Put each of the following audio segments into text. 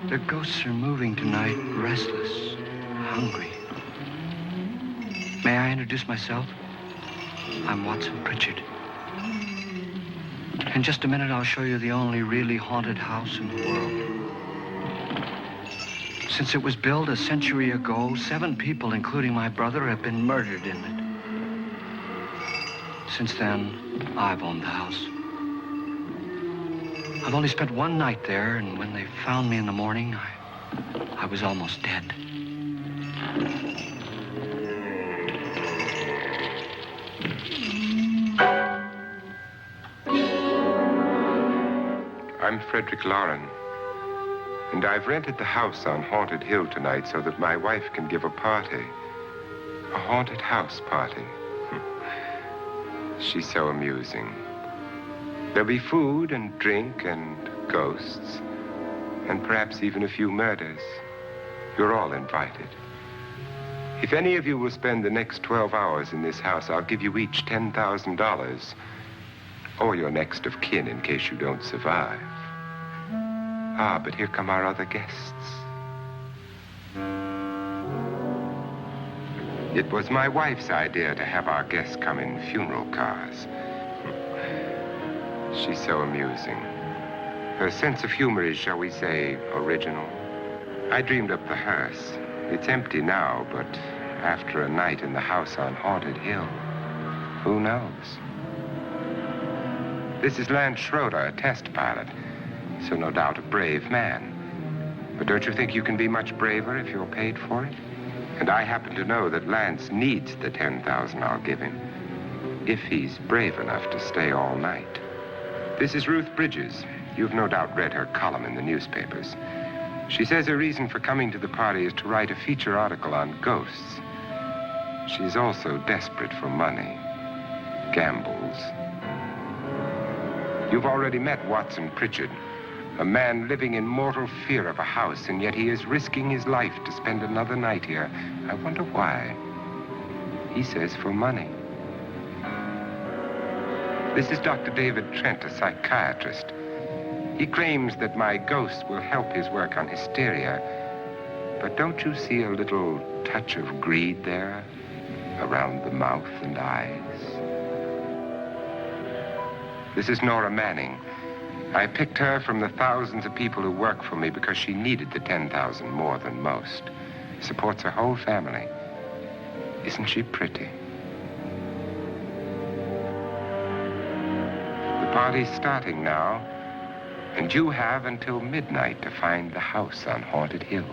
Their ghosts are moving tonight, restless, hungry. May I introduce myself? I'm Watson Pritchard. In just a minute, I'll show you the only really haunted house in the world. Since it was built a century ago, 7 people, including my brother, have been murdered in it. Since then, I've owned the house. I've only spent one night there, and when they found me in the morning, I was almost dead. I'm Frederick Lauren, and I've rented the house on Haunted Hill tonight so that my wife can give a party. A haunted house party. She's so amusing. There'll be food and drink and ghosts, and perhaps even a few murders. You're all invited. If any of you will spend the next 12 hours in this house, I'll give you each $10,000, or your next of kin in case you don't survive. Ah, but here come our other guests. It was my wife's idea to have our guests come in funeral cars. She's so amusing. Her sense of humor is, shall we say, original. I dreamed up the hearse. It's empty now, but after a night in the house on Haunted Hill, who knows? This is Lance Schroeder, a test pilot, so no doubt a brave man. But don't you think you can be much braver if you're paid for it? And I happen to know that Lance needs the $10,000 I'll give him, if he's brave enough to stay all night. This is Ruth Bridges. You've no doubt read her column in the newspapers. She says her reason for coming to the party is to write a feature article on ghosts. She's also desperate for money, gambles. You've already met Watson Pritchard, a man living in mortal fear of a house, and yet he is risking his life to spend another night here. I wonder why. He says for money. This is Dr. David Trent, a psychiatrist. He claims that my ghost will help his work on hysteria. But don't you see a little touch of greed there around the mouth and eyes? This is Nora Manning. I picked her from the thousands of people who work for me because she needed the $10,000 more than most. Supports her whole family. Isn't she pretty? The party's starting now, and you have until midnight to find the house on Haunted Hill.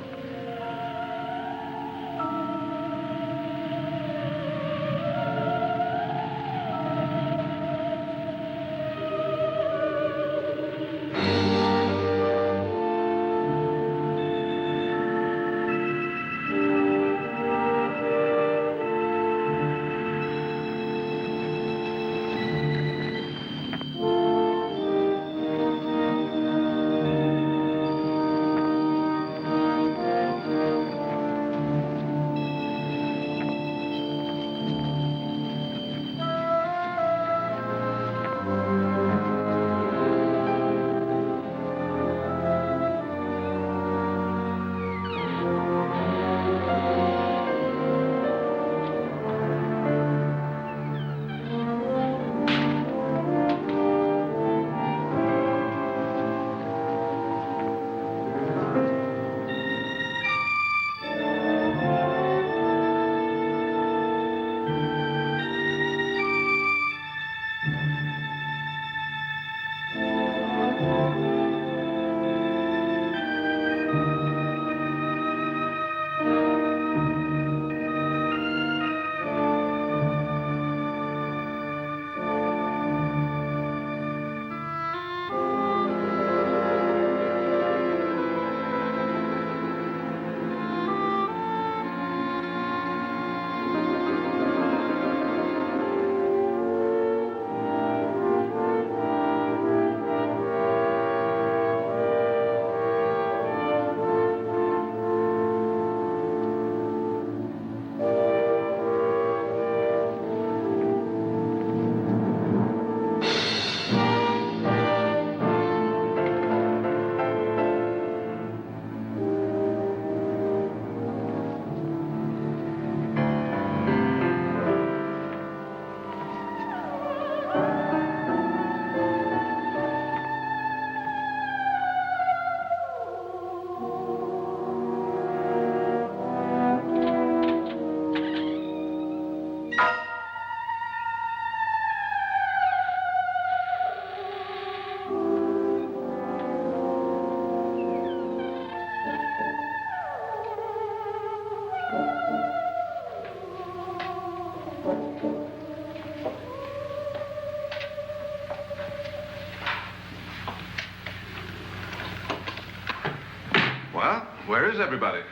Well, where is everybody?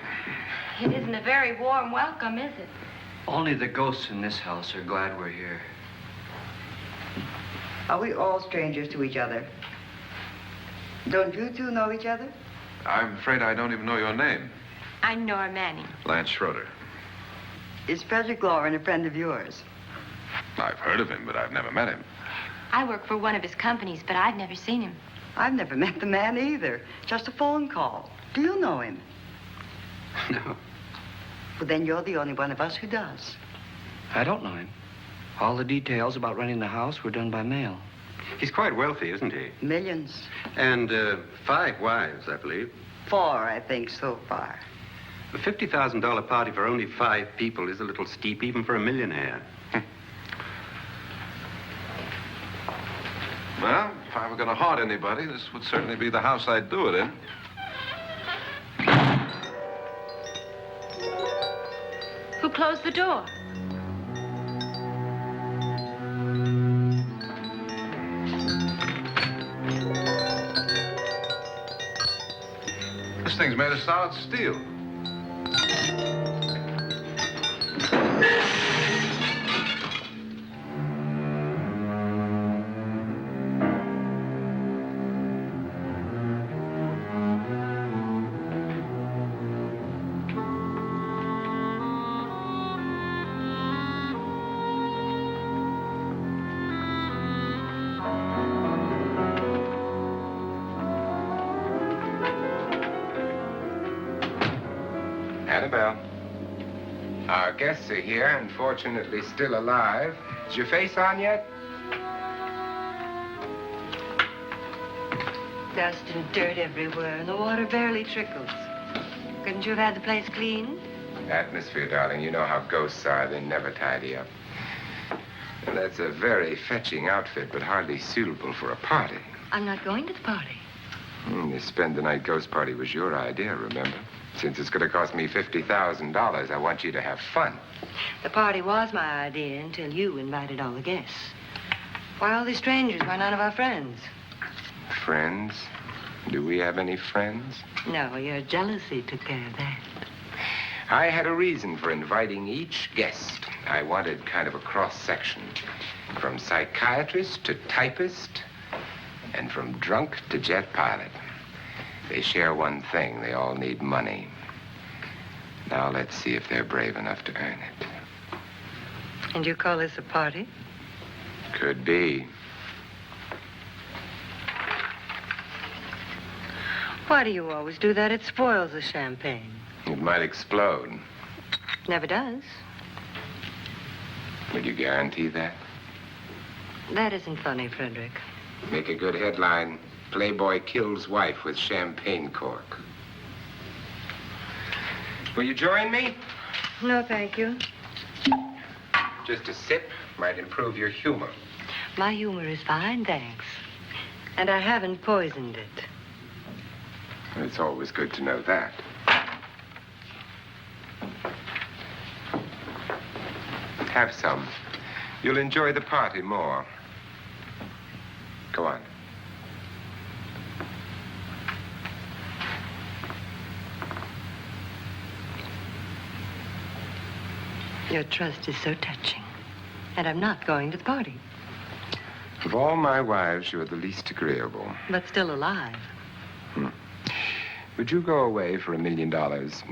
It isn't a very warm welcome, is it? Only the ghosts in this house are glad we're here. Are we all strangers to each other? Don't you two know each other? I'm afraid I don't even know your name. I'm Nora Manning. Lance Schroeder. Is Frederick Loren a friend of yours? I've heard of him, but I've never met him. I work for one of his companies, but I've never seen him. I've never met the man either. Just a phone call. Do you know him? No, Well, then you're the only one of us who does. I don't know him. All the details about renting the house were done by mail. He's quite wealthy, isn't he? Millions. And 5 wives, I believe. 4, I think, so far. A $50,000 party for only 5 people is a little steep, even for a millionaire. Well, if I were going to haunt anybody, this would certainly be the house I'd do it in. Who closed the door? This thing's made of solid steel. Annabelle. Our guests are here, unfortunately still alive. Is your face on yet? Dust and dirt everywhere, and the water barely trickles. Couldn't you have had the place clean? Atmosphere, darling. You know how ghosts are. They never tidy up. And that's a very fetching outfit, but hardly suitable for a party. I'm not going to the party. The spend-the-night ghost party was your idea, remember? Since it's going to cost me $50,000, I want you to have fun. The party was my idea until you invited all the guests. Why, all these strangers were none of our friends. Friends? Do we have any friends? No, your jealousy took care of that. I had a reason for inviting each guest. I wanted kind of a cross-section. From psychiatrist to typist, and from drunk to jet pilot. They share one thing. They all need money. Now let's see if they're brave enough to earn it. And you call this a party? Could be. Why do you always do that? It spoils the champagne. It might explode. Never does. Would you guarantee that? That isn't funny, Frederick. Make a good headline. Playboy kills wife with champagne cork. Will you join me? No, thank you. Just a sip might improve your humor. My humor is fine, thanks. And I haven't poisoned it. It's always good to know that. Have some. You'll enjoy the party more. Go on. Your trust is so touching. And I'm not going to the party. Of all my wives, you're the least agreeable. But still alive. Would you go away for $1 million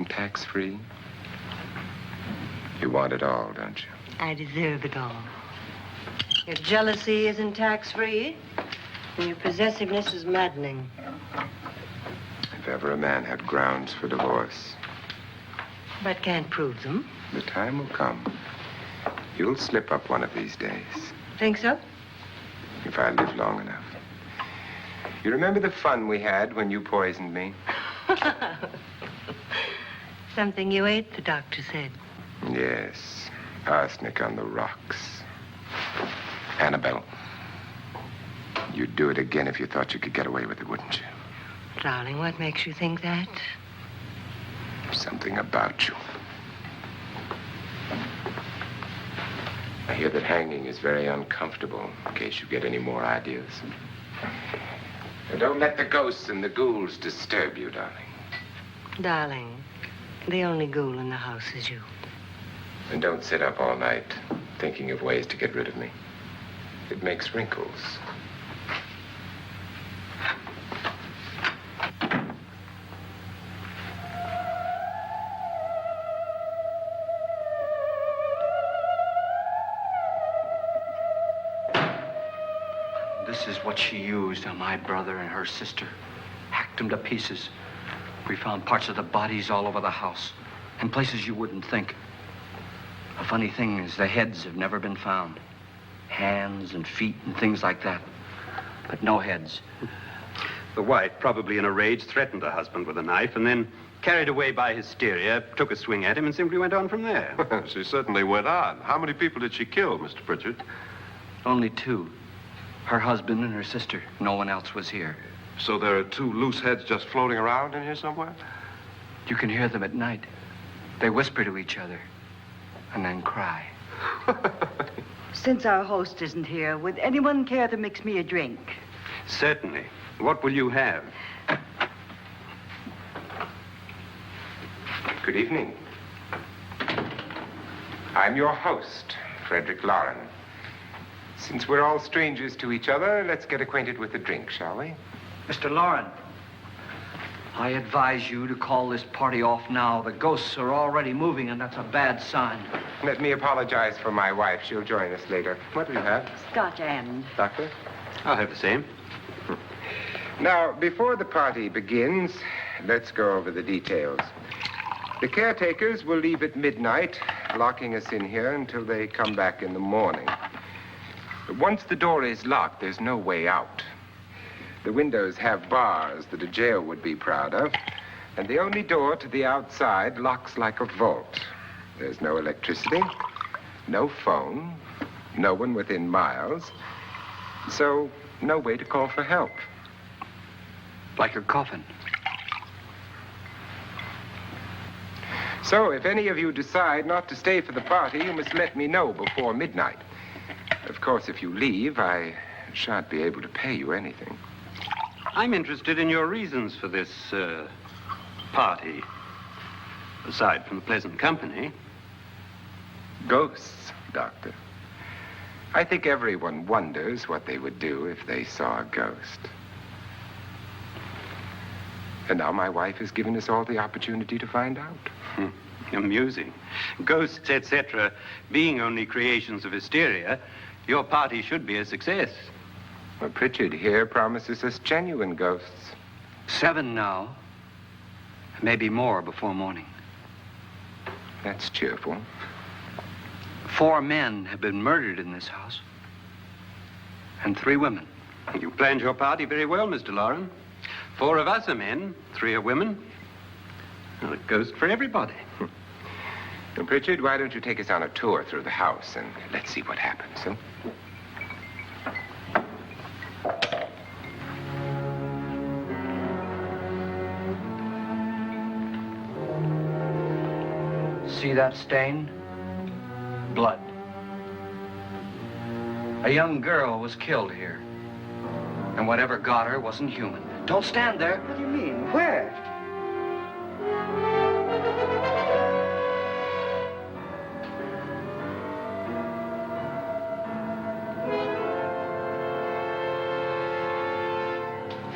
tax-free? You want it all, don't you? I deserve it all. Your jealousy isn't tax-free, and your possessiveness is maddening. If ever a man had grounds for divorce, But can't prove them. the time will come. You'll slip up one of these days, Think so? if I live long enough. You remember the fun we had when you poisoned me? Something you ate, the doctor said. Yes, arsenic on the rocks. Annabelle, you'd do it again if you thought you could get away with it, wouldn't you? Darling, what makes you think that? Something about you. I hear that hanging is very uncomfortable, in case you get any more ideas. And don't let the ghosts and the ghouls disturb you, darling. Darling, the only ghoul in the house is you. And don't sit up all night thinking of ways to get rid of me. It makes wrinkles. This is what she used on my brother and her sister. Hacked them to pieces. We found parts of the bodies all over the house, in places you wouldn't think. The funny thing is the heads have never been found. Hands and feet and things like that. But no heads. The wife, probably in a rage, threatened her husband with a knife and then, carried away by hysteria, took a swing at him and simply went on from there. She certainly went on. How many people did she kill, Mr. Pritchard? Only two. Her husband and her sister. No one else was here. So there are two loose heads just floating around in here somewhere? You can hear them at night. They whisper to each other and then cry. Since our host isn't here, would anyone care to mix me a drink? Certainly. What will you have? Good evening. I'm your host, Frederick Lauren. Since we're all strangers to each other, let's get acquainted with a drink, shall we? Mr. Lauren, I advise you to call this party off now. The ghosts are already moving, and that's a bad sign. Let me apologize for my wife. She'll join us later. What do you have? Scotch and. Doctor? I'll have the same. Now, before the party begins, let's go over the details. The caretakers will leave at midnight, locking us in here until they come back in the morning. Once the door is locked, there's no way out. The windows have bars that a jail would be proud of, and the only door to the outside locks like a vault. There's no electricity, no phone, no one within miles, so no way to call for help. Like a coffin. So if any of you decide not to stay for the party, you must let me know before midnight. Of course, if you leave, I shan't be able to pay you anything. I'm interested in your reasons for this, party. Aside from the pleasant company. Ghosts, Doctor. I think everyone wonders what they would do if they saw a ghost. And now my wife has given us all the opportunity to find out. Amusing. Ghosts, etc., being only creations of hysteria, your party should be a success. Well, Pritchard here promises us genuine ghosts. 7 now. Maybe more before morning. That's cheerful. 4 men have been murdered in this house. And 3 women. You planned your party very well, Mr. Lauren. 4 of us are men, 3 are women. Well, a ghost for everybody. And Pritchard, why don't you take us on a tour through the house and let's see what happens, huh? See that stain? Blood. A young girl was killed here. And whatever got her wasn't human. Don't stand there. What do you mean? Where?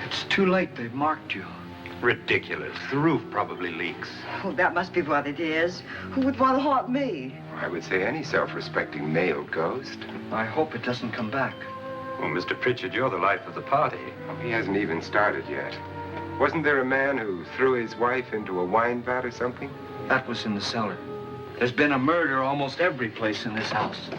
It's too late. They've marked you. Ridiculous. The roof probably leaks. Oh, that must be what it is. Who would want to haunt me? I would say any self-respecting male ghost. I hope it doesn't come back. Well, Mr. Pritchard, you're the life of the party. Oh, he hasn't even started yet. Wasn't there a man who threw his wife into a wine vat or something? That was in the cellar. There's been a murder almost every place in this house.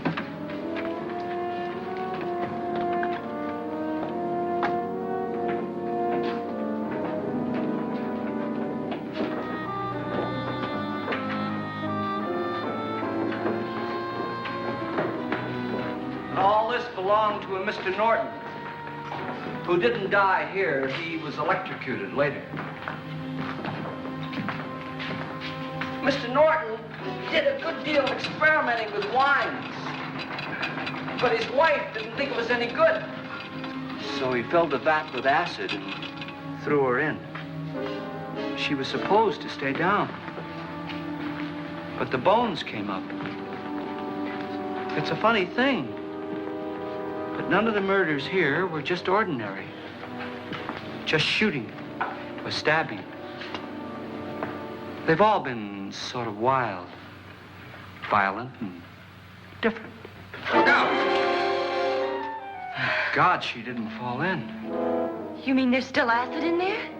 And all this belonged to a Mr. Norton, who didn't die here. He was electrocuted later. Mr. Norton did a good deal of experimenting with wines, but his wife didn't think it was any good. So he filled the vat with acid and threw her in. She was supposed to stay down. But the bones came up. It's a funny thing. But none of the murders here were just ordinary. Just shooting or stabbing. They've all been sort of wild, violent, and different. Look out! Thank God she didn't fall in. You mean there's still acid in there?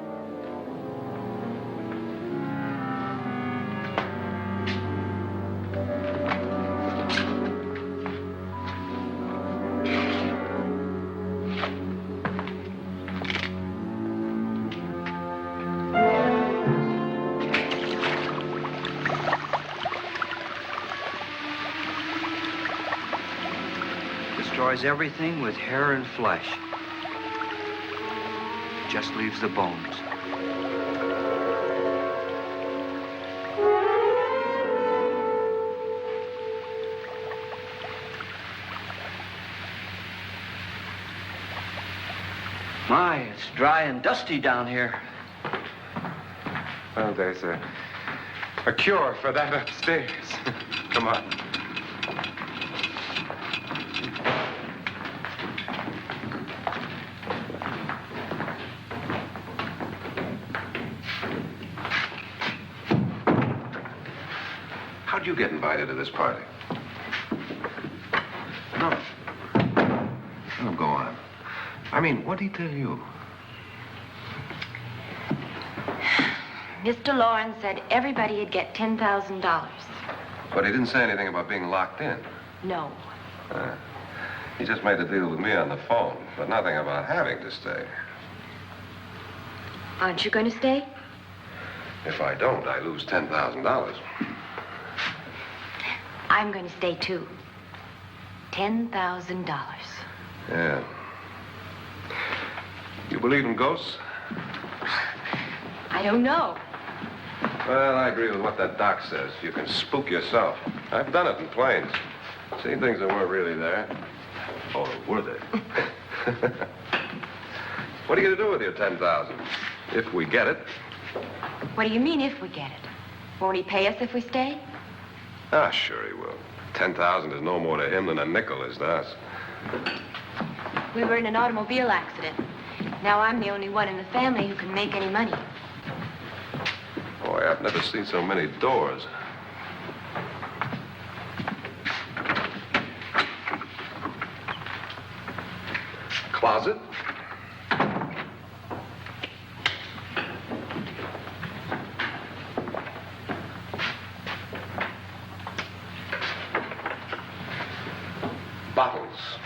Destroys everything with hair and flesh. Just leaves the bones. My, it's dry and dusty down here. Well, there's a cure for that upstairs. Come on. How'd you get invited to this party? No. Oh, go on. I mean, what'd he tell you? Mr. Lawrence said everybody'd get $10,000. But he didn't say anything about being locked in. No. He just made the deal with me on the phone, but nothing about having to stay. Aren't you going to stay? If I don't, I lose $10,000. I'm going to stay, too. $10,000. Yeah. You believe in ghosts? I don't know. Well, I agree with what that doc says. You can spook yourself. I've done it in planes. Seen things that weren't really there. Or were they? What are you going to do with your $10,000? If we get it. What do you mean, if we get it? Won't he pay us if we stay? Ah, sure he will. 10,000 is no more to him than a nickel is to us. We were in an automobile accident. Now I'm the only one in the family who can make any money. Boy, I've never seen so many doors. Closet. Bottles.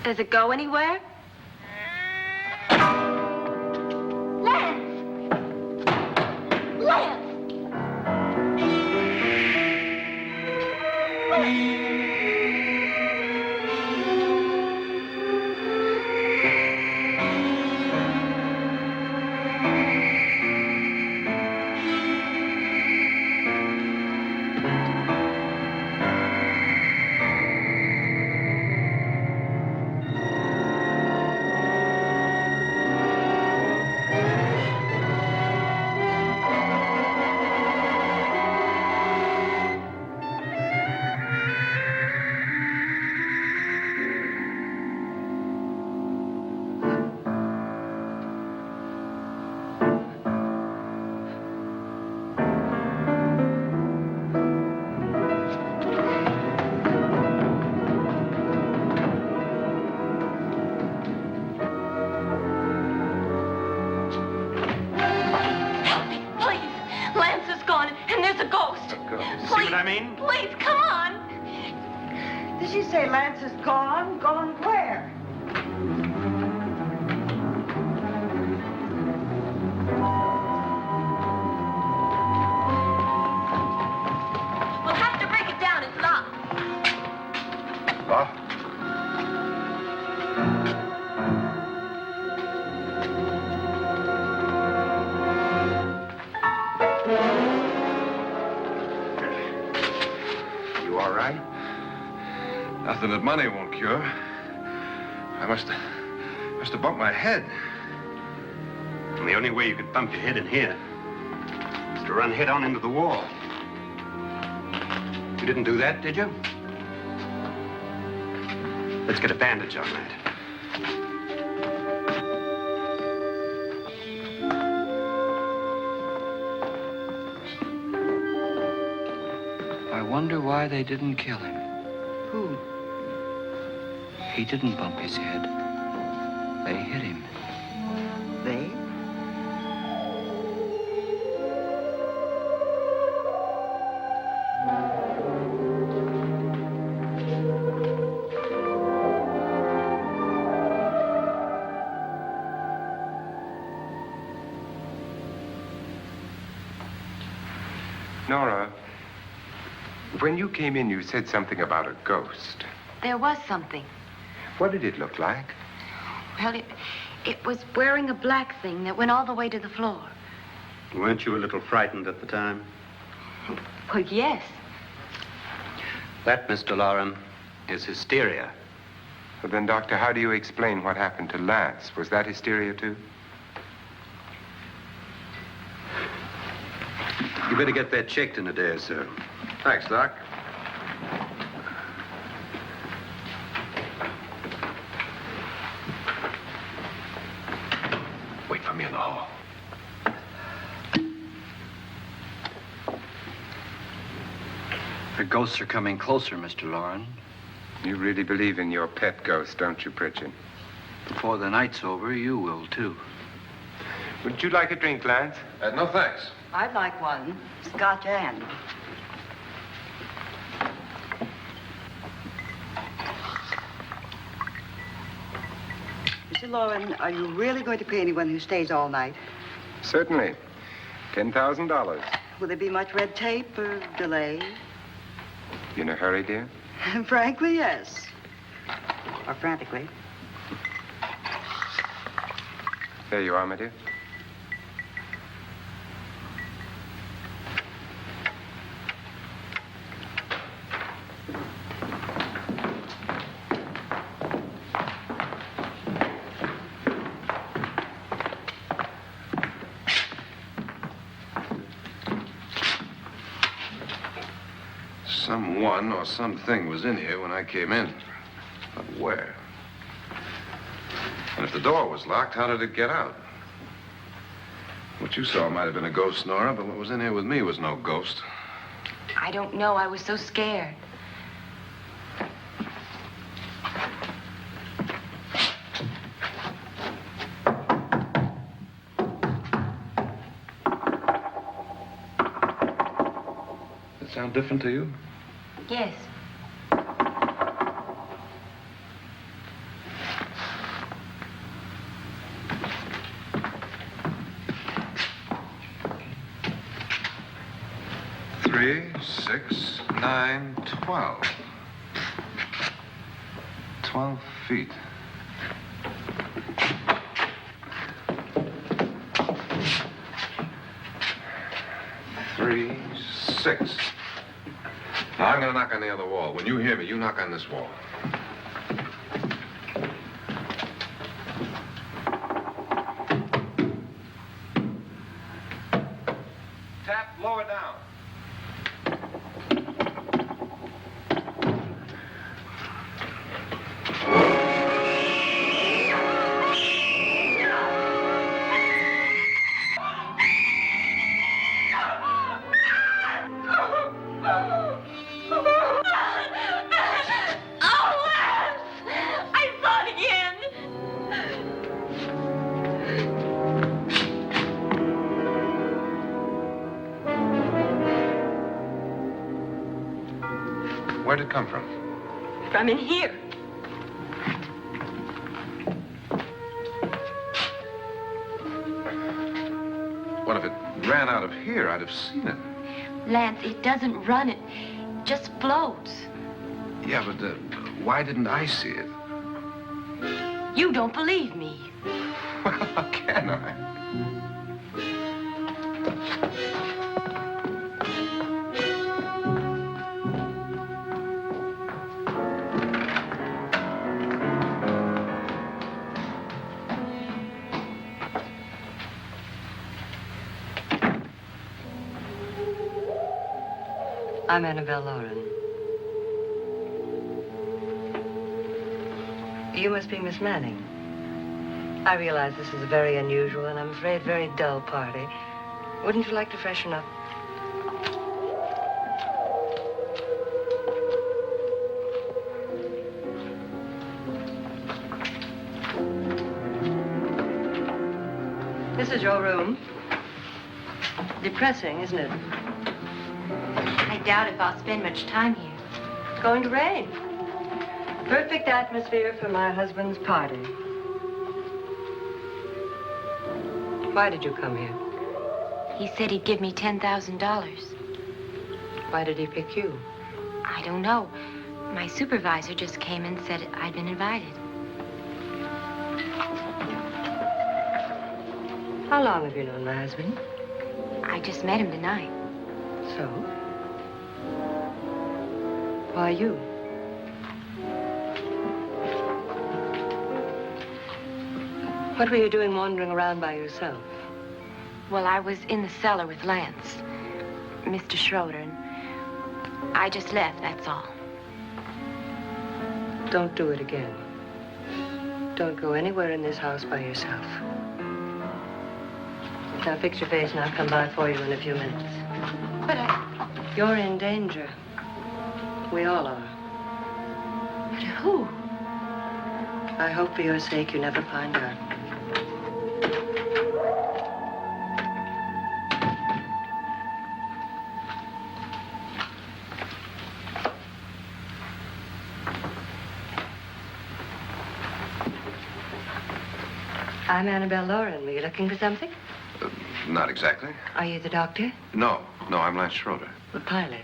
Does it go anywhere? Lance! Lance! Please, come on. Did she say Lance is gone? Gone where? We'll have to break it down. It's locked. What? Nothing that money won't cure. I must have bumped my head. And the only way you could bump your head in here is to run head on into the wall. You didn't do that, did you? Let's get a bandage on that. I wonder why they didn't kill him. Who? He didn't bump his head. They hit him. They? Nora, when you came in, you said something about a ghost. There was something. What did it look like? Well, it was wearing a black thing that went all the way to the floor. Weren't you a little frightened at the time? Well, yes. That, Mr. Loren, is hysteria. Well, then, Doctor, how do you explain what happened to Lance? Was that hysteria, too? You better get that checked in a day or so. Thanks, Doc. Wait for me in the hall. The ghosts are coming closer, Mr. Loren. You really believe in your pet ghost, don't you, Pritchard? Before the night's over, you will, too. Would you like a drink, Lance? No, thanks. I'd like one. Scotch and. Mr. Loren, are you really going to pay anyone who stays all night? Certainly. $10,000. Will there be much red tape or delay? You in a hurry, dear? Frankly, yes. Or frantically. There you are, my dear. Someone or something was in here when I came in. But where? And if the door was locked, how did it get out? What you saw might have been a ghost, Nora, but what was in here with me was no ghost. I don't know. I was so scared. Does it sound different to you? Yes. Three, 6, 9, 12. 12 feet. Three, 6. Now, I'm going to knock on the other wall. When you hear me, you knock on this wall. Tap lower down. Where'd it come from? From in here. What if it ran out of here? I'd have seen it. Lance, it doesn't run. It just floats. Yeah, but why didn't I see it? You don't believe me. Well, how can I? I'm Annabelle Lauren. You must be Miss Manning. I realize this is a very unusual and I'm afraid very dull party. Wouldn't you like to freshen up? This is your room. Depressing, isn't it? I doubt if I'll spend much time here. It's going to rain. Perfect atmosphere for my husband's party. Why did you come here? He said he'd give me $10,000. Why did he pick you? I don't know. My supervisor just came and said I'd been invited. How long have you known my husband? I just met him tonight. So? Why you? What were you doing wandering around by yourself? Well, I was in the cellar with Lance, Mr. Schroeder, and I just left, that's all. Don't do it again. Don't go anywhere in this house by yourself. Now fix your face and I'll come by for you in a few minutes. But You're in danger. We all are. but who? I hope for your sake you never find out. I'm Annabelle Lauren. Were you looking for something? Not exactly. Are you the doctor? No, I'm Lance Schroeder. The pilot.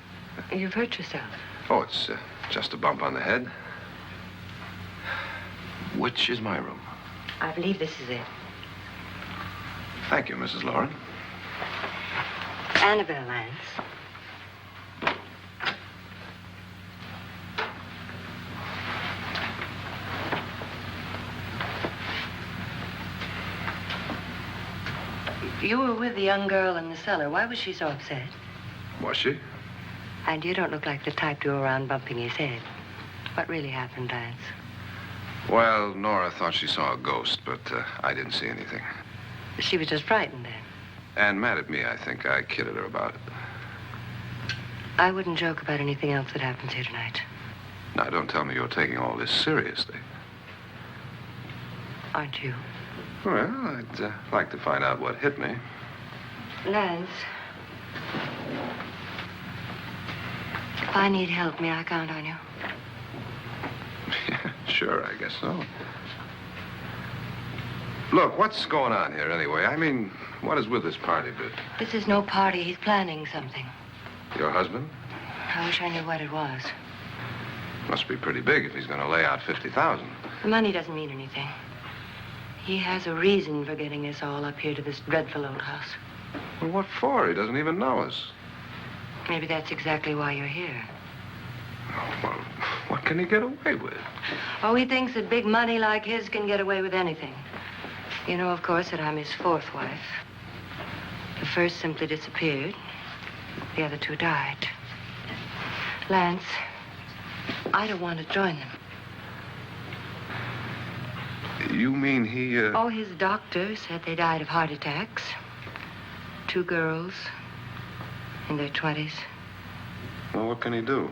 You've hurt yourself. Oh, it's just a bump on the head. Which is my room? I believe this is it. Thank you, Mrs. Lauren. Annabelle Lance. You were with the young girl in the cellar. Why was she so upset? Was she? And you don't look like the type to go around bumping his head. What really happened, Lance? Well, Nora thought she saw a ghost, but I didn't see anything. She was just frightened then. And mad at me, I think. I kidded her about it. I wouldn't joke about anything else that happens here tonight. Now, don't tell me you're taking all this seriously. Aren't you? Well, I'd like to find out what hit me. Lance. If I need help, may I count on you? Yeah, sure, I guess so. Look, what's going on here anyway? I mean, what is with this party bit? This is no party. He's planning something. Your husband? I wish I knew what it was. Must be pretty big if he's going to lay out 50,000. The money doesn't mean anything. He has a reason for getting us all up here to this dreadful old house. Well, what for? He doesn't even know us. Maybe that's exactly why you're here. Oh, well, what can he get away with? Oh, he thinks that big money like his can get away with anything. You know, of course, that I'm his fourth wife. The first simply disappeared. The other two died. Lance, I don't want to join them. You mean he, Oh, his doctor said they died of heart attacks. 2 girls in their 20s. Well, what can he do?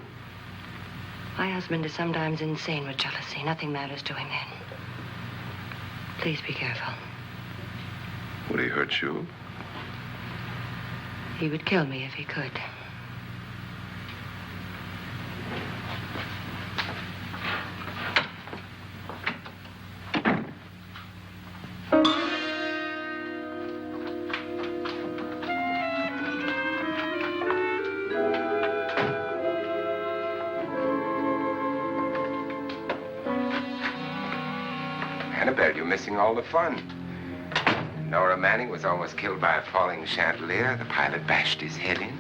My husband is sometimes insane with jealousy. Nothing matters to him then. Please be careful. Would he hurt you? He would kill me if he could. Annabelle, you're missing all the fun. Nora Manning was almost killed by a falling chandelier. The pilot bashed his head in.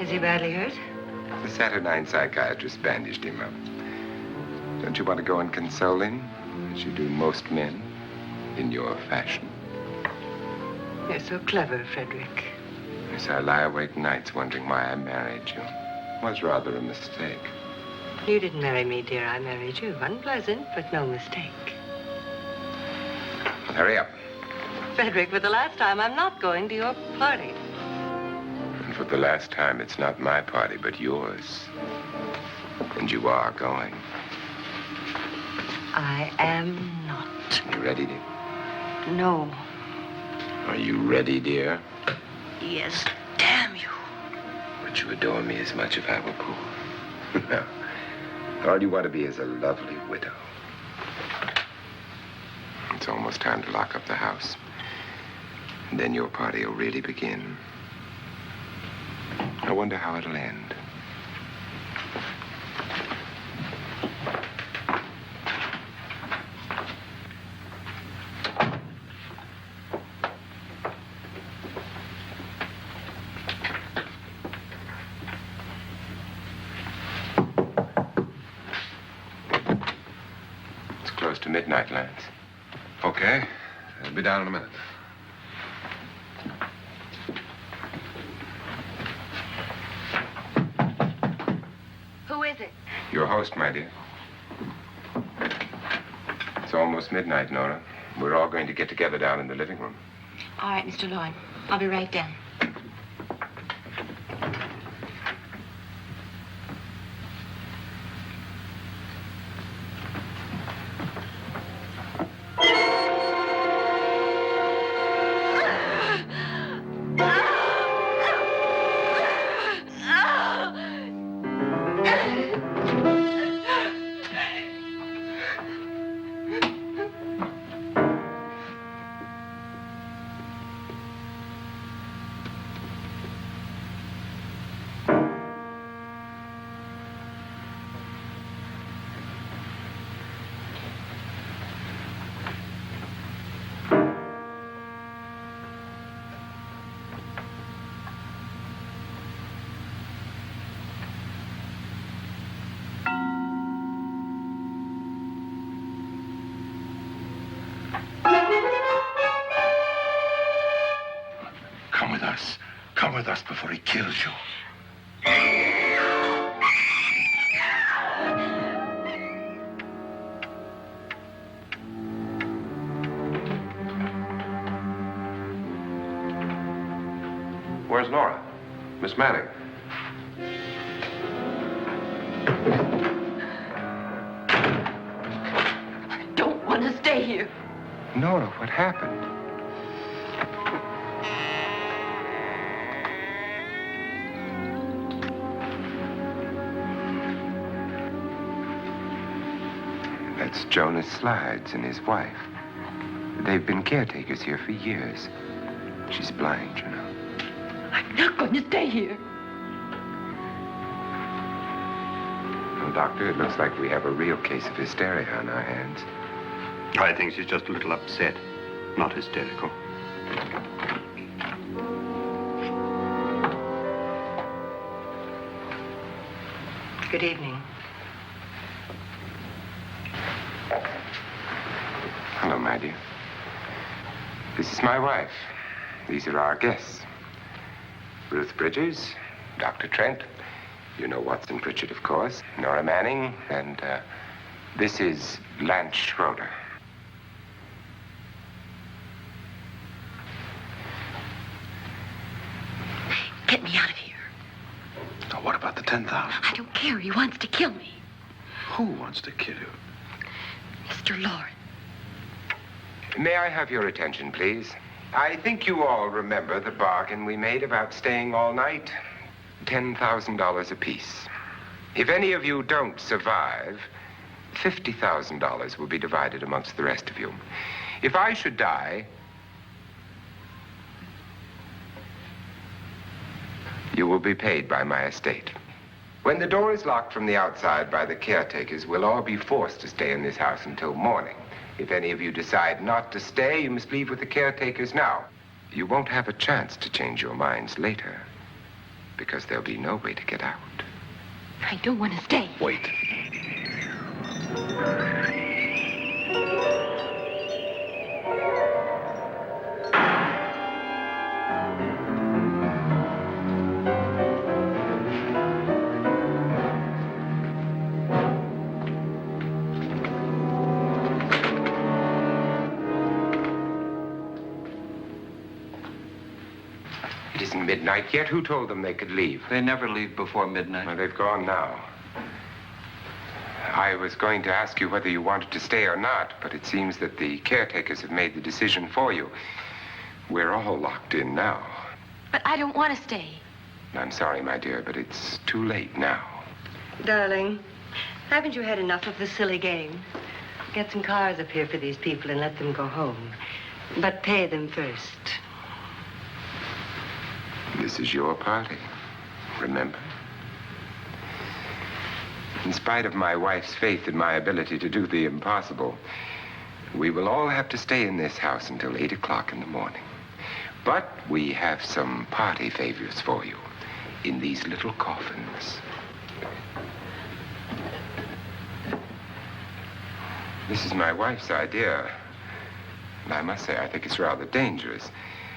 Is he badly hurt? The Saturnine psychiatrist bandaged him up. Don't you want to go and console him, as you do most men, in your fashion? You're so clever, Frederick. Yes, I lie awake nights wondering why I married you. was rather a mistake. You didn't marry me, dear. I married you. Unpleasant, but no mistake. Hurry up. Frederick, for the last time, I'm not going to your party. And for the last time, it's not my party, but yours. And you are going. I am not. You ready, dear? No. Are you ready, dear? Yes, damn you. Would you adore me as much if I were poor? No. All you want to be is a lovely widow. It's almost time to lock up the house. And then your party will really begin. I wonder how it'll end. It's close to midnight, Lance. Okay. I'll be down in a minute. Who is it? Your host, my dear. It's almost midnight, Nora. We're all going to get together down in the living room. All right, Mr. Lloyd. I'll be right down. Come with us. Come with us before he kills you. Where's Nora? Miss Manning. I don't want to stay here. Nora, what happened? That's Jonas Slides and his wife. They've been caretakers here for years. She's blind, you know. I'm not going to stay here. Well, Doctor, it looks like we have a real case of hysteria on our hands. I think she's just a little upset, not hysterical. Good evening. Hello, my dear. This is my wife. These are our guests. Ruth Bridgers, Dr. Trent. You know Watson Pritchard, of course. Nora Manning, and this is Lance Schroeder. Get me out of here. Now, what about the 10,000? I don't care. He wants to kill me. Who wants to kill you? Mr. Lawrence. May I have your attention, please? I think you all remember the bargain we made about staying all night. $10,000 apiece. If any of you don't survive, $50,000 will be divided amongst the rest of you. If I should die, you will be paid by my estate. When the door is locked from the outside by the caretakers, we'll all be forced to stay in this house until morning. If any of you decide not to stay, you must leave with the caretakers now. You won't have a chance to change your minds later, because there'll be no way to get out. I don't want to stay. Wait. It isn't midnight yet. Who told them they could leave? They never leave before midnight. Well, they've gone now. I was going to ask you whether you wanted to stay or not, but it seems that the caretakers have made the decision for you. We're all locked in now. But I don't want to stay. I'm sorry, my dear, but it's too late now. Darling, haven't you had enough of the silly game? Get some cars up here for these people and let them go home. But pay them first. This is your party, remember? In spite of my wife's faith in my ability to do the impossible, we will all have to stay in this house until 8 o'clock in the morning. But we have some party favors for you in these little coffins. This is my wife's idea. And I must say, I think it's rather dangerous.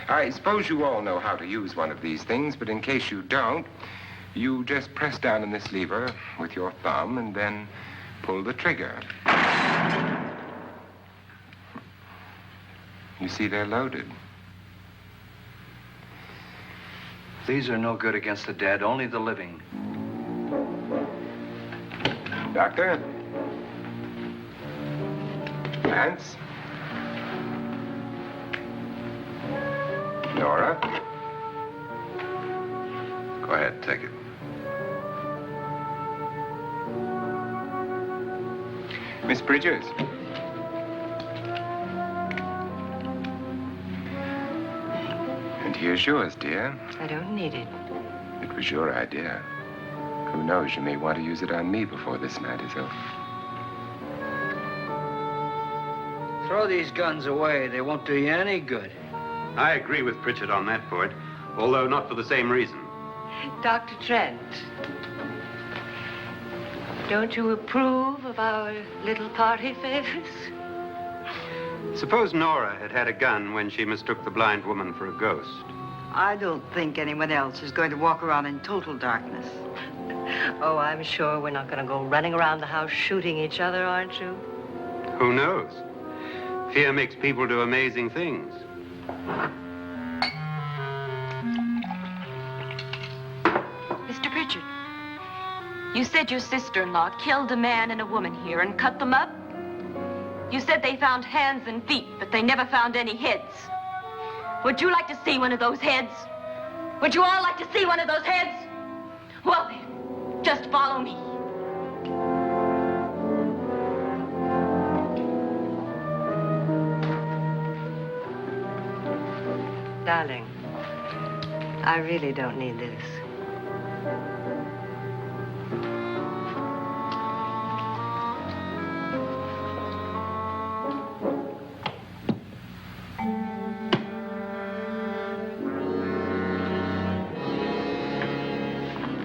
I suppose you all know how to use one of these things, but in case you don't, you just press down on this lever with your thumb and then pull the trigger. You see, they're loaded. These are no good against the dead, only the living. Doctor? Lance? Nora? Go ahead, take it. Miss Bridges? And here's yours, dear. I don't need it. It was your idea. Who knows, you may want to use it on me before this night is over. Throw these guns away. They won't do you any good. I agree with Pritchard on that point, although not for the same reason. Dr. Trent, don't you approve of our little party favors? Suppose Nora had had a gun when she mistook the blind woman for a ghost. I don't think anyone else is going to walk around in total darkness. Oh, I'm sure we're not going to go running around the house shooting each other, aren't you? Who knows? Fear makes people do amazing things. Mr. Pritchard, you said your sister-in-law killed a man and a woman here and cut them up? You said they found hands and feet, but they never found any heads. Would you like to see one of those heads? Would you all like to see one of those heads? Well then, just follow me. Darling, I really don't need this.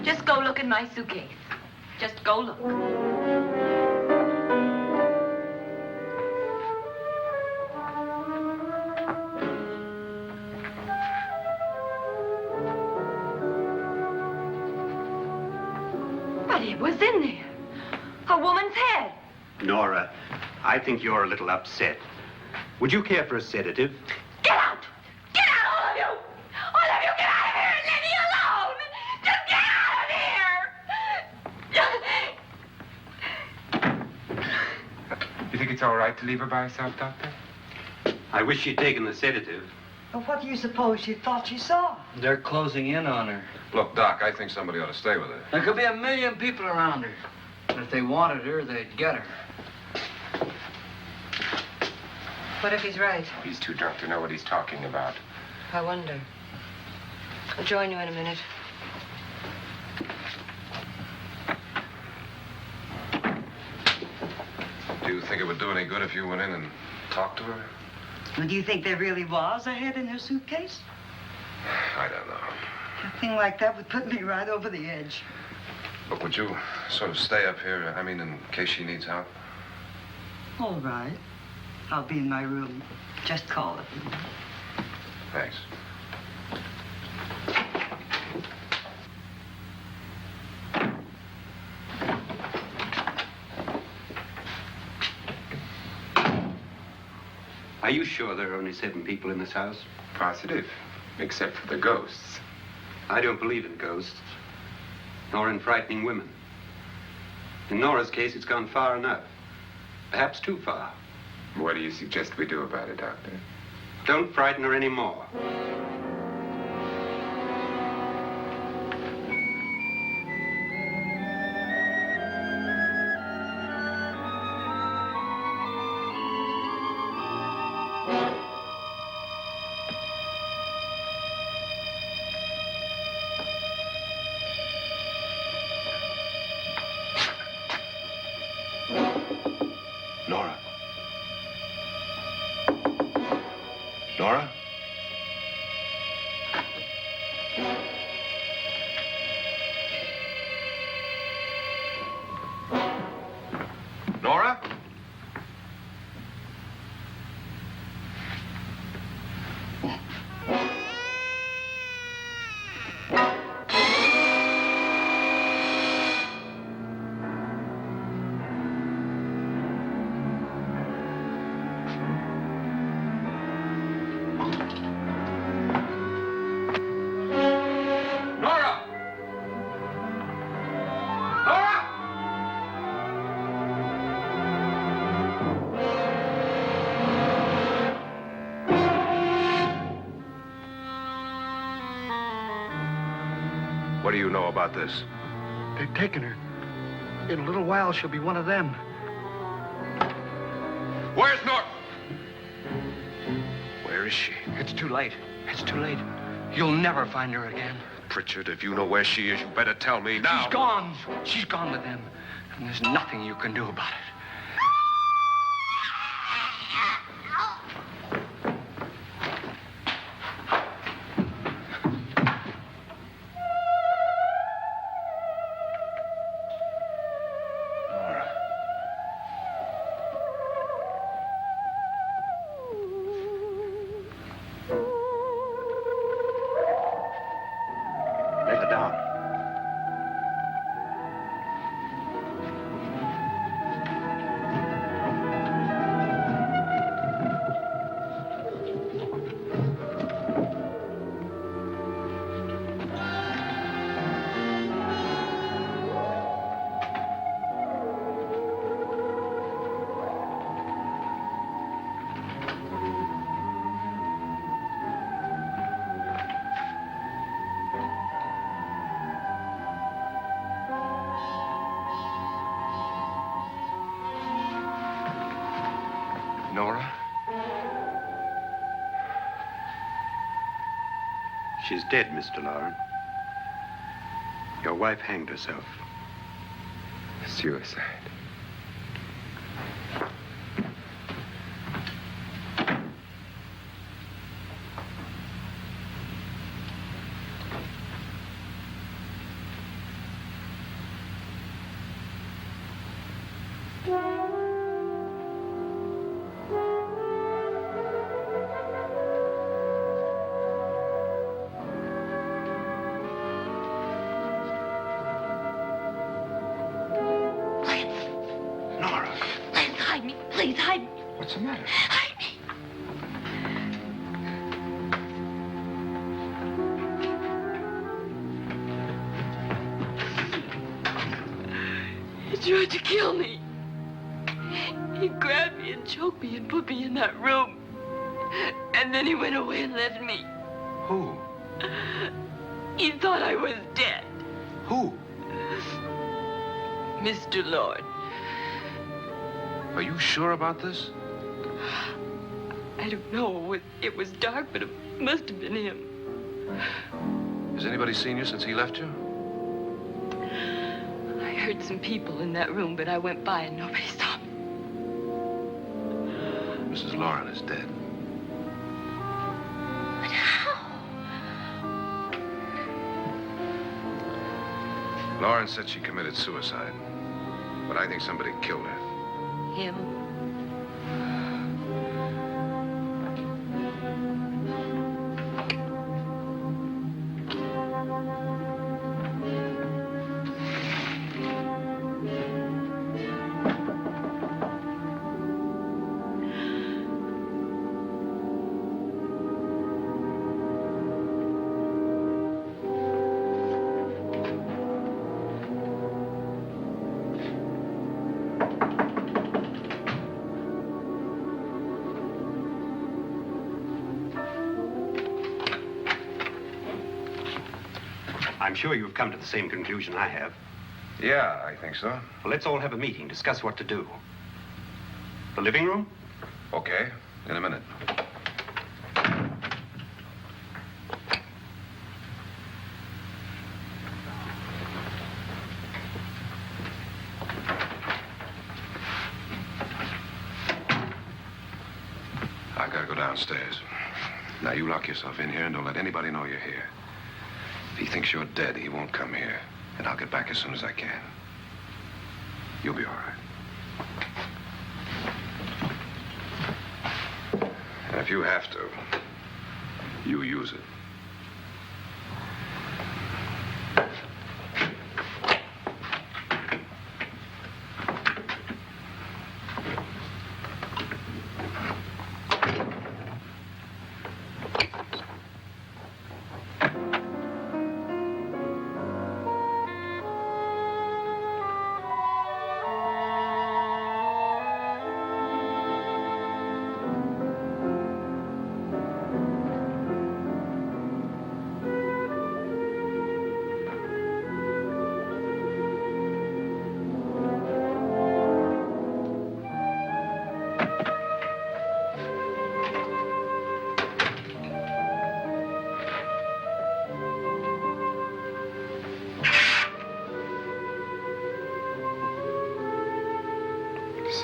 Just go look in my suitcase. Just go look. But it was in there. A woman's head. Nora, I think you're a little upset. Would you care for a sedative? Get out! Get out, all of you! All of you, get out of here and leave me alone! Just get out of here! You think it's all right to leave her by herself, Doctor? I wish she'd taken the sedative. Well, what do you suppose she thought she saw? They're closing in on her. Look, Doc, I think somebody ought to stay with her. There could be 1 million people around her. And if they wanted her, they'd get her. What if he's right? He's too drunk to know what he's talking about. I wonder. I'll join you in a minute. Do you think it would do any good if you went in and talked to her? Well, do you think there really was a head in her suitcase? I don't know. A thing like that would put me right over the edge. Look, would you sort of stay up here, in case she needs help? All right. I'll be in my room. Just call it. Thanks. Are you sure there are only 7 people in this house? Positive. Except for the ghosts. I don't believe in ghosts, nor in frightening women. In Nora's case, it's gone far enough. Perhaps too far. What do you suggest we do about it, Doctor? Don't frighten her anymore. Nora? Nora? Nora? Nora! Nora! What do you know about this? They've taken her. In a little while, she'll be one of them. Where's Nora? Where is she? It's too late. It's too late. You'll never find her again. Pritchard, if you know where she is, you better tell me now. She's gone. She's gone with them. And there's nothing you can do about it. Nora. Lay her down. Nora? She's dead, Mr. Lauren. Your wife hanged herself. Suicide. Nora, Please hide me. Please hide me. What's the matter? Hide me. He tried to kill me. He grabbed me and choked me and put me in that room. And then he went away and left me. who? He thought I was dead. Who? Mr. Lord. Are you sure about this? I don't know. It was dark, but it must have been him. Has anybody seen you since he left you? I heard some people in that room, but I went by and nobody saw me. Mrs. Lauren is dead. But how? Lauren said she committed suicide, but I think somebody killed her. Him? I'm sure you've come to the same conclusion I have. Yeah, I think so. Well, let's all have a meeting, discuss what to do. The living room? Okay, in a minute. I gotta go downstairs. Now, you lock yourself in here and don't let anybody know you're here. If he thinks you're dead, he won't come here. And I'll get back as soon as I can. You'll be all right. And if you have to, you use it.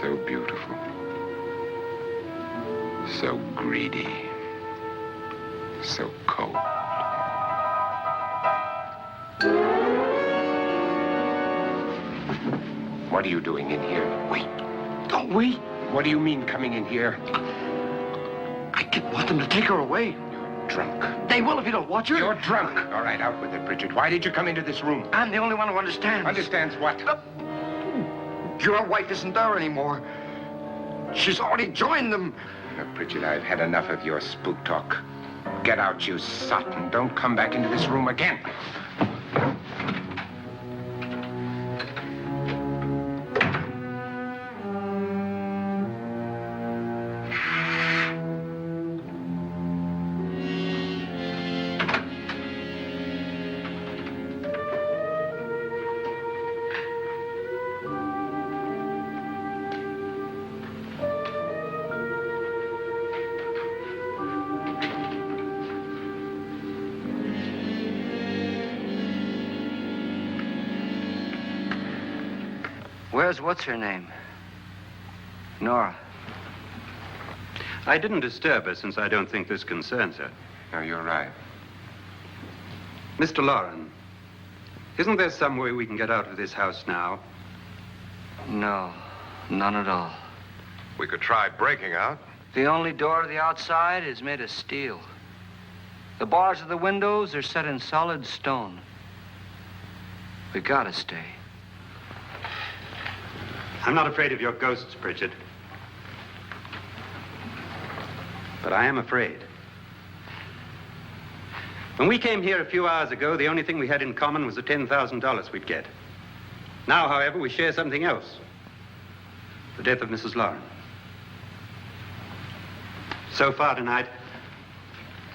So beautiful. So greedy. So cold. What are you doing in here? Wait. Don't wait. What do you mean coming in here? I didn't want them to take her away. You're drunk. They will if you don't watch her. You're drunk. All right, out with it, Bridget. Why did you come into this room? I'm the only one who understands. Understands what? Your wife isn't there anymore. She's already joined them. Bridget, I've had enough of your spook talk. Get out, you sot, and don't come back into this room again. Where's what's-her-name? Nora. I didn't disturb her since I don't think this concerns her. No, you're right. Mr. Loren, isn't there some way we can get out of this house now? No, none at all. We could try breaking out. The only door to the outside is made of steel. The bars of the windows are set in solid stone. We gotta stay. I'm not afraid of your ghosts, Bridget. But I am afraid. When we came here a few hours ago, the only thing we had in common was the $10,000 we'd get. Now, however, we share something else. The death of Mrs. Loren. So far tonight,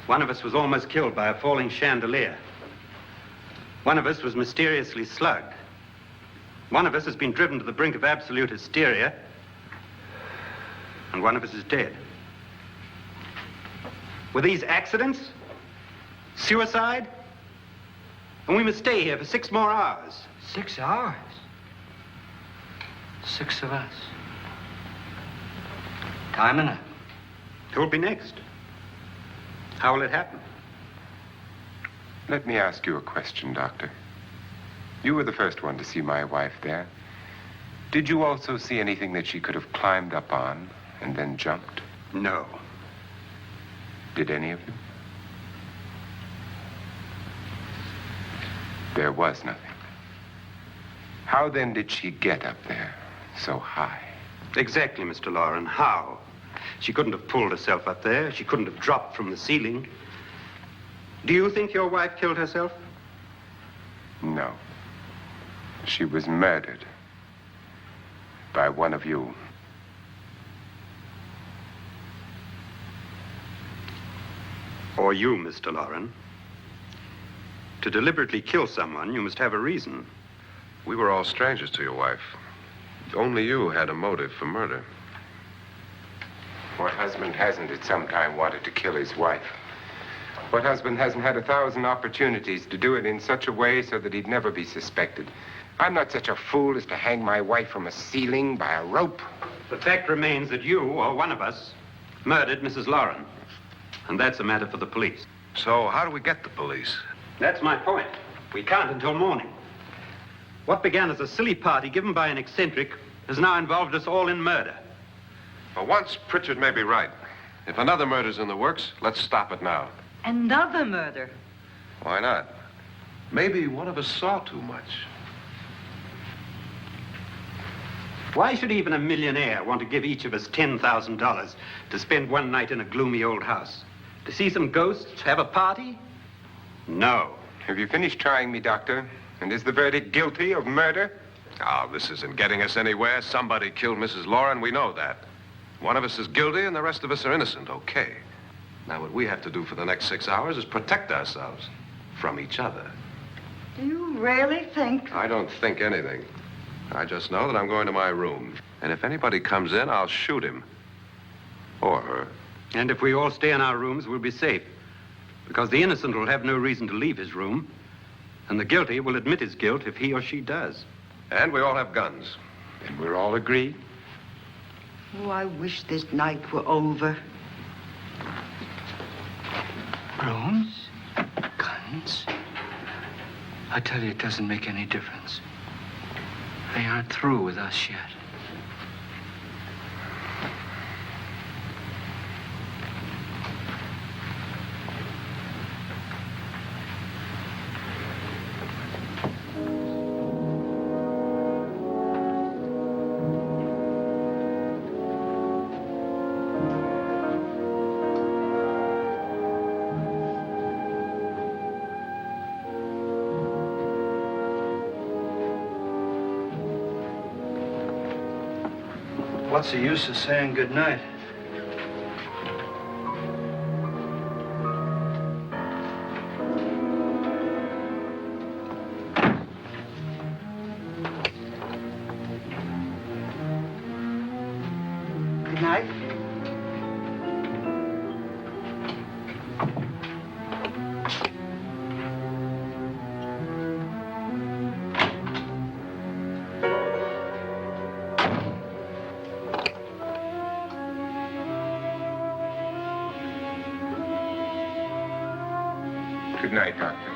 one of us was almost killed by a falling chandelier. One of us was mysteriously slugged. One of us has been driven to the brink of absolute hysteria, and one of us is dead. Were these accidents? Suicide? And we must stay here for 6 more hours. 6 hours? 6 of us. Time enough. Who will be next? How will it happen? Let me ask you a question, Doctor. You were the first one to see my wife there. Did you also see anything that she could have climbed up on and then jumped? No. Did any of you? There was nothing. How then did she get up there so high? Exactly, Mr. Loren. How? She couldn't have pulled herself up there. She couldn't have dropped from the ceiling. Do you think your wife killed herself? No. She was murdered by one of you. Or you, Mr. Loren. To deliberately kill someone, you must have a reason. We were all strangers to your wife. Only you had a motive for murder. What husband hasn't at some time wanted to kill his wife? What husband hasn't had 1,000 opportunities to do it in such a way so that he'd never be suspected? I'm not such a fool as to hang my wife from a ceiling by a rope. The fact remains that you, or one of us, murdered Mrs. Lauren. And that's a matter for the police. So how do we get the police? That's my point. We can't until morning. What began as a silly party given by an eccentric has now involved us all in murder. For once, Pritchard may be right. If another murder's in the works, let's stop it now. Another murder. Why not? Maybe one of us saw too much. Why should even a millionaire want to give each of us $10,000 to spend one night in a gloomy old house? To see some ghosts, have a party? No. Have you finished trying me, Doctor? And is the verdict guilty of murder? Oh, this isn't getting us anywhere. Somebody killed Mrs. Lauren, we know that. One of us is guilty and the rest of us are innocent, okay. Now, what we have to do for the next 6 hours is protect ourselves from each other. Do you really think? I don't think anything. I just know that I'm going to my room. And if anybody comes in, I'll shoot him. Or her. And if we all stay in our rooms, we'll be safe. Because the innocent will have no reason to leave his room. And the guilty will admit his guilt if he or she does. And we all have guns. And we're all agreed? Oh, I wish this night were over. Rooms? Guns? I tell you, it doesn't make any difference. They aren't through with us yet. What's the use of saying goodnight? Good night. Good night, Doctor.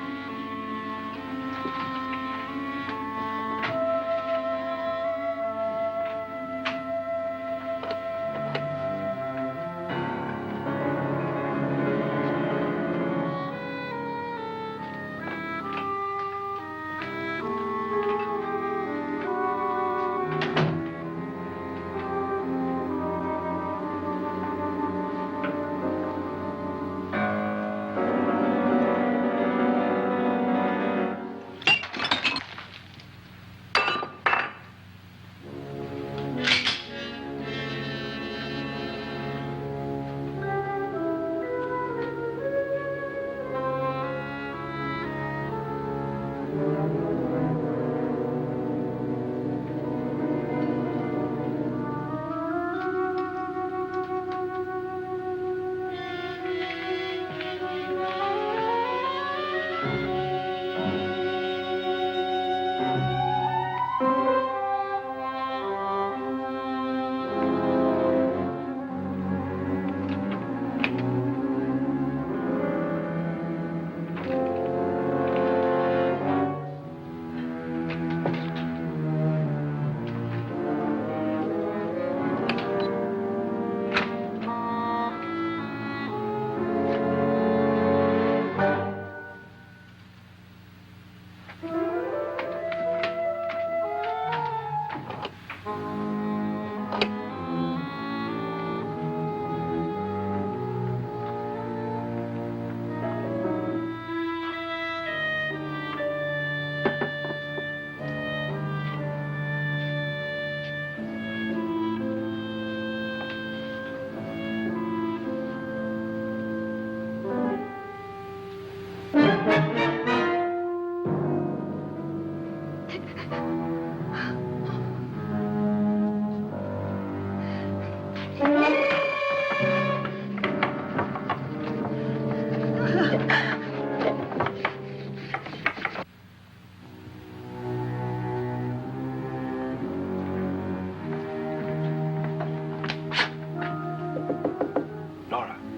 Nora,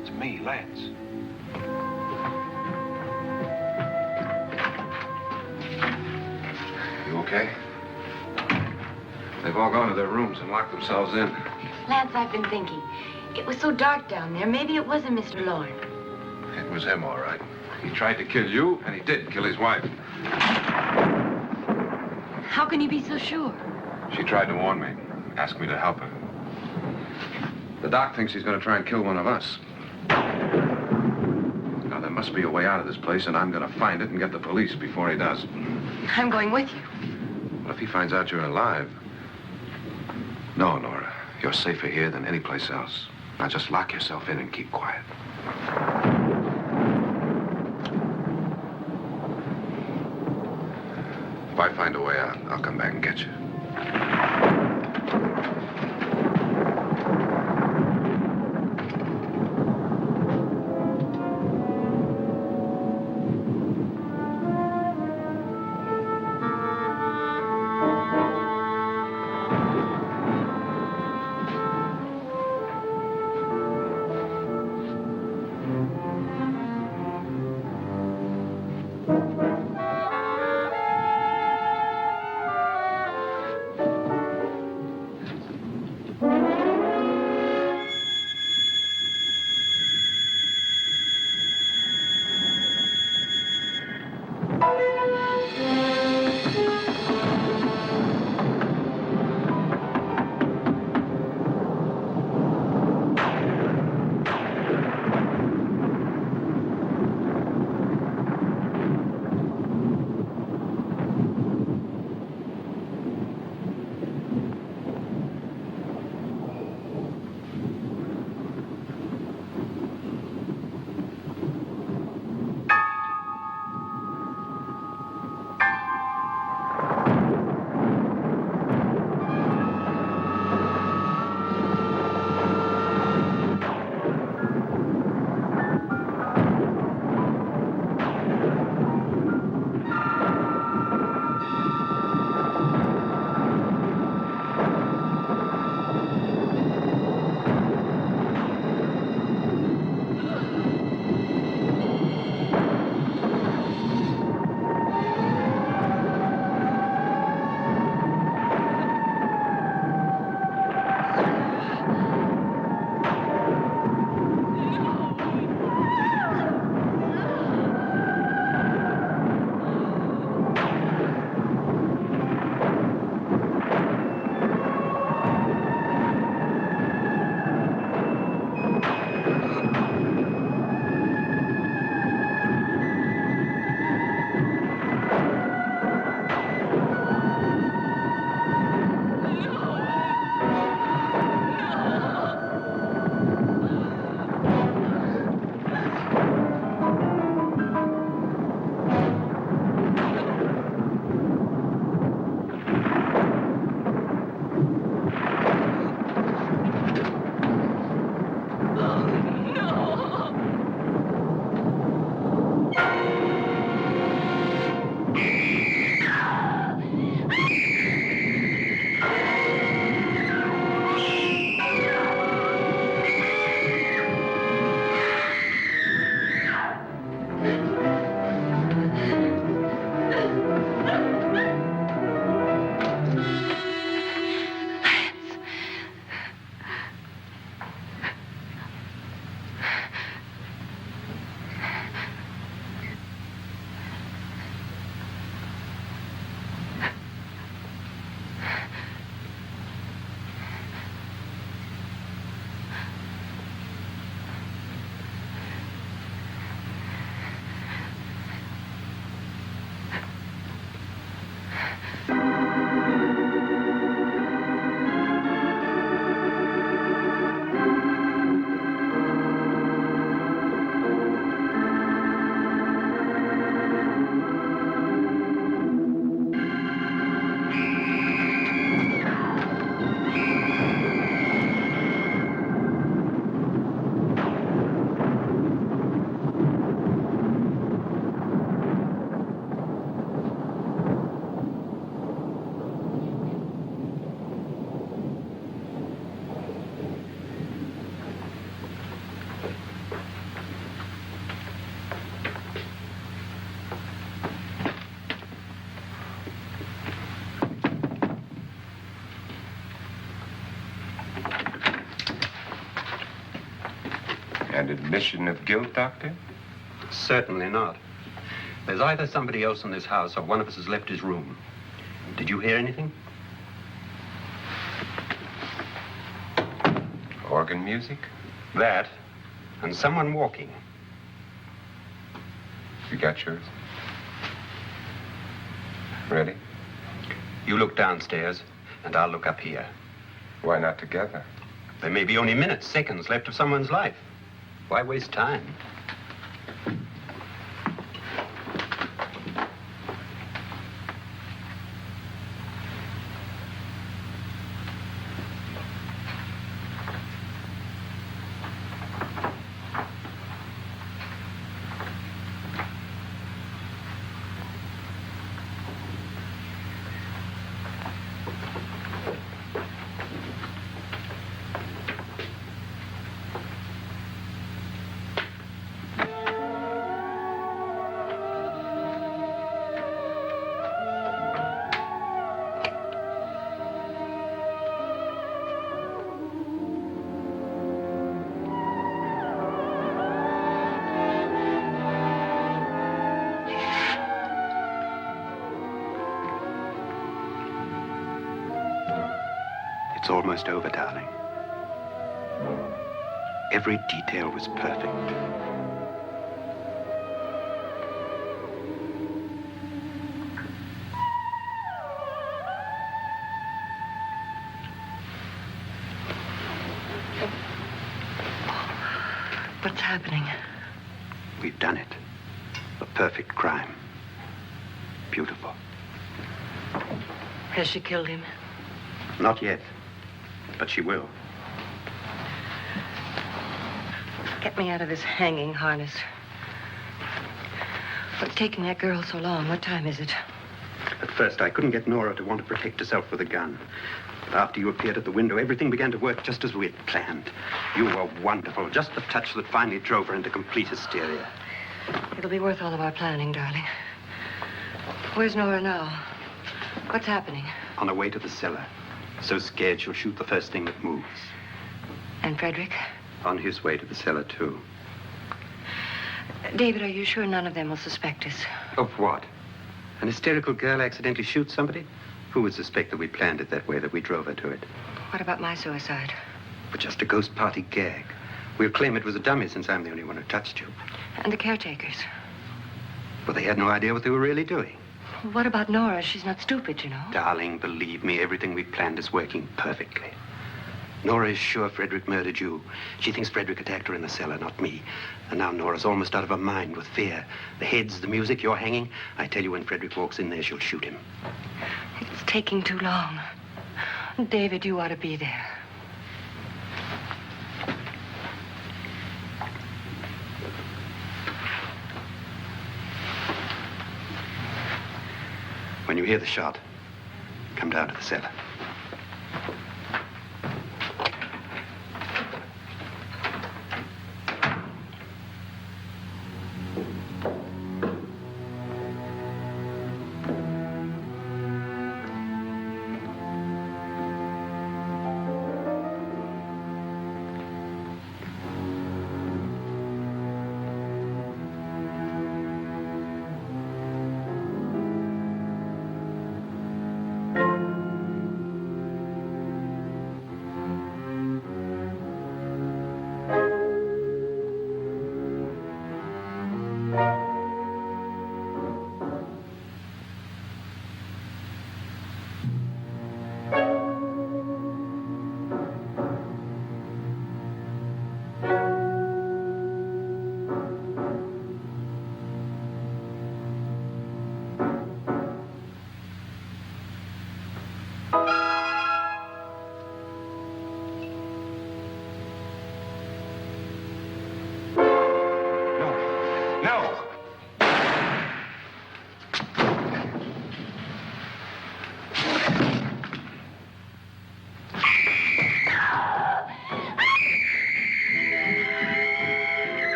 it's me, Lance. You okay? They've all gone to their rooms and locked themselves in. Lance, I've been thinking. It was so dark down there. Maybe it wasn't Mr. Lorne. It was him, all right. He tried to kill you, and he did kill his wife. How can you be so sure? She tried to warn me, asked me to help her. The doc thinks he's going to try and kill one of us. Now, there must be a way out of this place, and I'm going to find it and get the police before he does. I'm going with you. But if he finds out you're alive... No, Nora. You're safer here than any place else. Now, just lock yourself in and keep quiet. If I find a way out, I'll come back and get you. Admission of guilt, Doctor? Certainly not. There's either somebody else in this house or one of us has left his room. Did you hear anything? Organ music? That, and someone walking. You got yours? Ready? You look downstairs, and I'll look up here. Why not together? There may be only minutes, seconds left of someone's life. Why waste time? It's almost over, darling. Every detail was perfect. What's happening? We've done it. A perfect crime. Beautiful. Has she killed him? Not yet, but she will. Get me out of this hanging harness. What's taking that girl so long? What time is it? At first, I couldn't get Nora to want to protect herself with a gun. But after you appeared at the window, everything began to work just as we had planned. You were wonderful. Just the touch that finally drove her into complete hysteria. It'll be worth all of our planning, darling. Where's Nora now? What's happening? On her way to the cellar. So scared she'll shoot the first thing that moves. And Frederick? On his way to the cellar, too. David, are you sure none of them will suspect us? Of what? An hysterical girl accidentally shoots somebody? Who would suspect that we planned it that way, that we drove her to it? What about my suicide? But just a ghost party gag. We'll claim it was a dummy since I'm the only one who touched you. And the caretakers? But they had no idea what they were really doing. What about Nora? She's not stupid, you know. Darling, believe me, everything we planned is working perfectly. Nora is sure Frederick murdered you. She thinks Frederick attacked her in the cellar, not me. And now Nora's almost out of her mind with fear. The heads, the music, you're hanging. I tell you, when Frederick walks in there, she'll shoot him. It's taking too long. David, you ought to be there. When you hear the shot, come down to the cellar.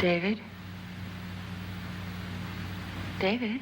David? David?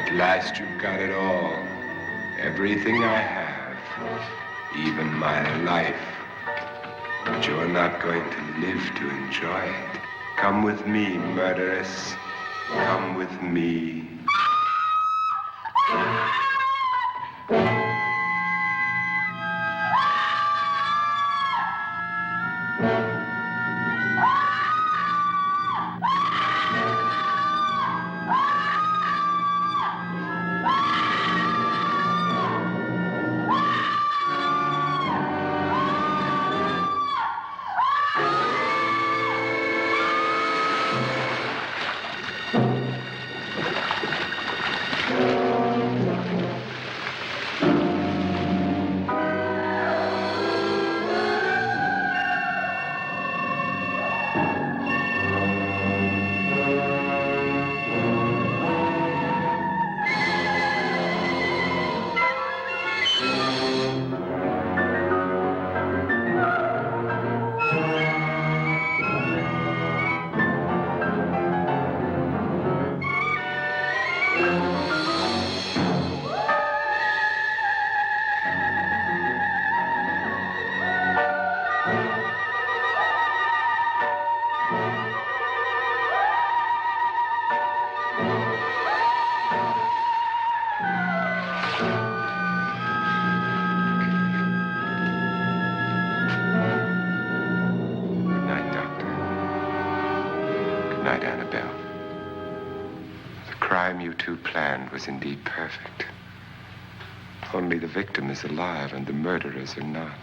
At last you've got it all. Everything I have. Even my life. But you're not going to live to enjoy it. Come with me, murderess. Come with me. Was indeed perfect. Only the victim is alive and the murderers are not.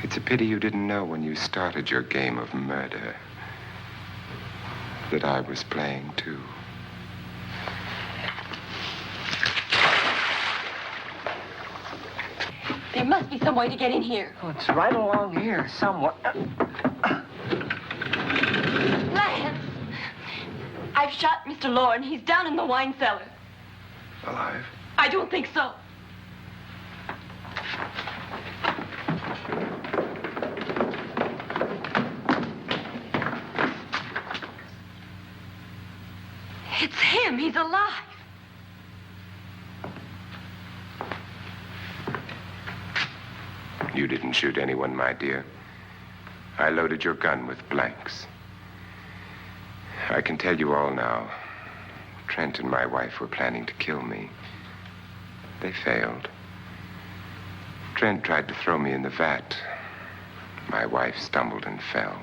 It's a pity you didn't know when you started your game of murder that I was playing too. There must be some way to get in here. Oh, it's right along here somewhere. Lance! I've shot Mr. Lorne. He's down in the wine cellar. Alive? I don't think so. It's him. He's alive. You didn't shoot anyone, my dear. I loaded your gun with blanks. I can tell you all now. Trent and my wife were planning to kill me. They failed. Trent tried to throw me in the vat. My wife stumbled and fell.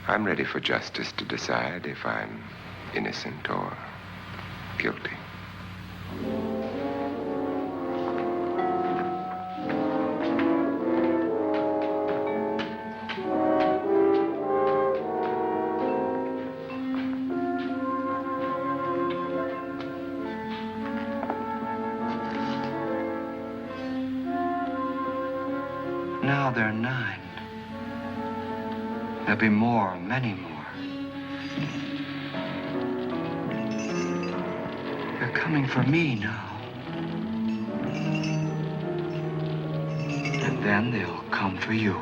I'm ready for justice to decide if I'm innocent or guilty. Now they're 9. There'll be more, many more. They're coming for me now. And then they'll come for you.